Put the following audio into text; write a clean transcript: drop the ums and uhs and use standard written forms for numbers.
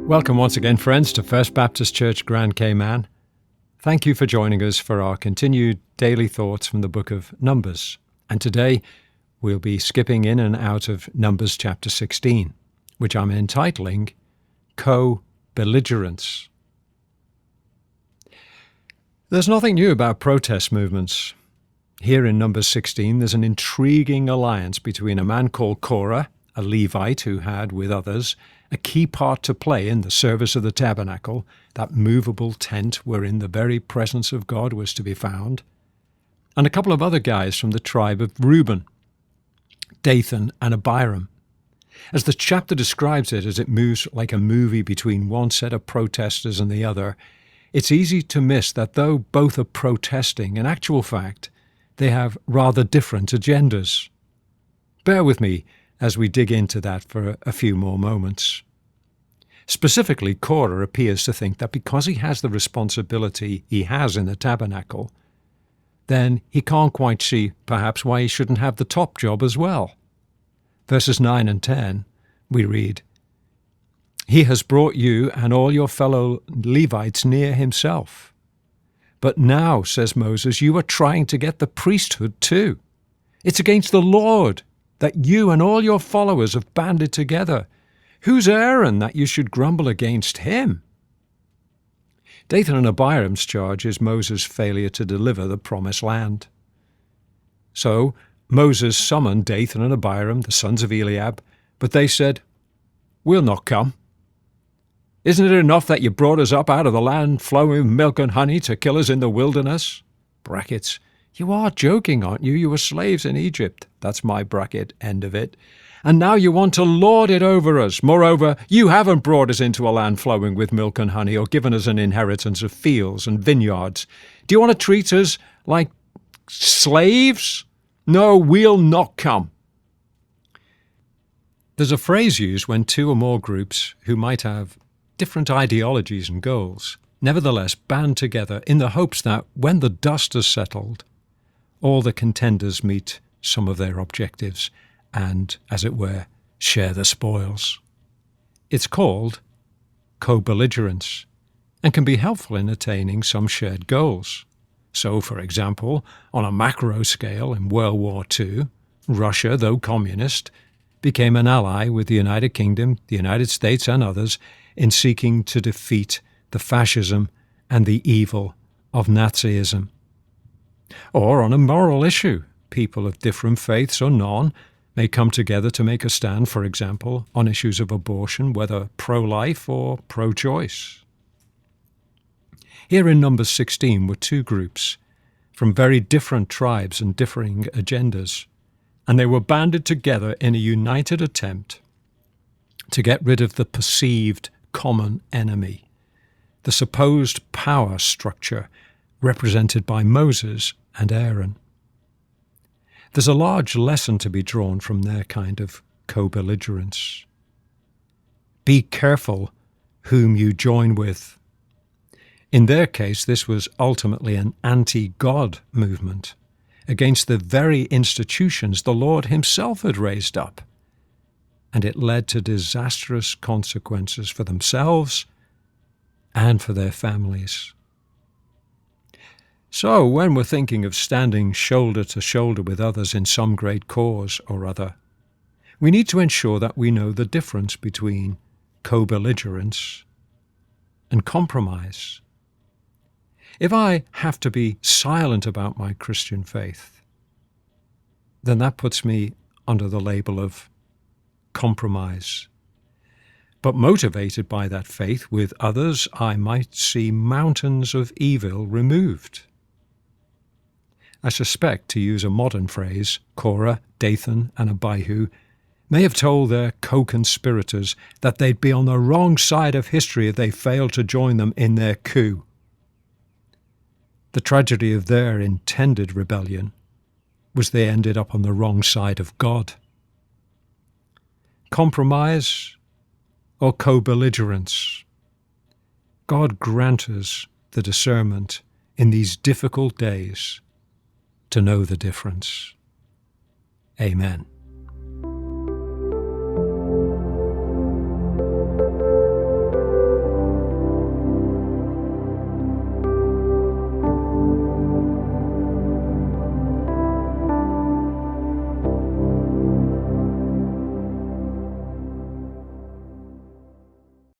Welcome once again, friends, to First Baptist Church, Grand Cayman. Thank you for joining us for our continued daily thoughts from the book of Numbers. And today we'll be skipping in and out of Numbers chapter 16, which I'm entitling Co-Belligerence. There's nothing new about protest movements. Here in Numbers 16, there's an intriguing alliance between a man called Korah, a Levite who had, with others, a key part to play in the service of the tabernacle, that movable tent wherein the very presence of God was to be found, and a couple of other guys from the tribe of Reuben, Dathan and Abiram. As the chapter describes it, as it moves like a movie between one set of protesters and the other, it's easy to miss that though both are protesting, in actual fact, they have rather different agendas. Bear with me as we dig into that for a few more moments. Specifically, Korah appears to think that because he has the responsibility he has in the tabernacle, then he can't quite see perhaps why he shouldn't have the top job as well. Verses 9 and 10, we read, "He has brought you and all your fellow Levites near himself. But now, says Moses, you are trying to get the priesthood too. It's against the Lord that you and all your followers have banded together. Who's Aaron that you should grumble against him?" Dathan and Abiram's charge is Moses' failure to deliver the promised land. So Moses summoned Dathan and Abiram, the sons of Eliab, but they said, "We'll not come. Isn't it enough that you brought us up out of the land flowing with milk and honey to kill us in the wilderness?" Brackets. You are joking, aren't you? You were slaves in Egypt. That's my bracket, end of it. And now you want to lord it over us. Moreover, you haven't brought us into a land flowing with milk and honey or given us an inheritance of fields and vineyards. Do you want to treat us like slaves? No, we'll not come. There's a phrase used when two or more groups who might have different ideologies and goals nevertheless band together in the hopes that when the dust has settled, all the contenders meet some of their objectives and, as it were, share the spoils. It's called co-belligerence and can be helpful in attaining some shared goals. So, for example, on a macro scale in World War II, Russia, though communist, became an ally with the United Kingdom, the United States and others in seeking to defeat the fascism and the evil of Nazism. Or on a moral issue, people of different faiths or none may come together to make a stand, for example, on issues of abortion, whether pro-life or pro-choice. Here in Numbers 16 were two groups from very different tribes and differing agendas, and they were banded together in a united attempt to get rid of the perceived common enemy, the supposed power structure represented by Moses and Aaron. There's a large lesson to be drawn from their kind of co-belligerence. Be careful whom you join with. In their case, this was ultimately an anti-God movement against the very institutions the Lord himself had raised up, and it led to disastrous consequences for themselves and for their families. So, when we're thinking of standing shoulder to shoulder with others in some great cause or other, we need to ensure that we know the difference between co-belligerence and compromise. If I have to be silent about my Christian faith, then that puts me under the label of compromise. But motivated by that faith with others, I might see mountains of evil removed. I suspect, to use a modern phrase, Korah, Dathan and Abihu may have told their co-conspirators that they'd be on the wrong side of history if they failed to join them in their coup. The tragedy of their intended rebellion was they ended up on the wrong side of God. Compromise or co-belligerence? God grant us the discernment in these difficult days to know the difference. Amen.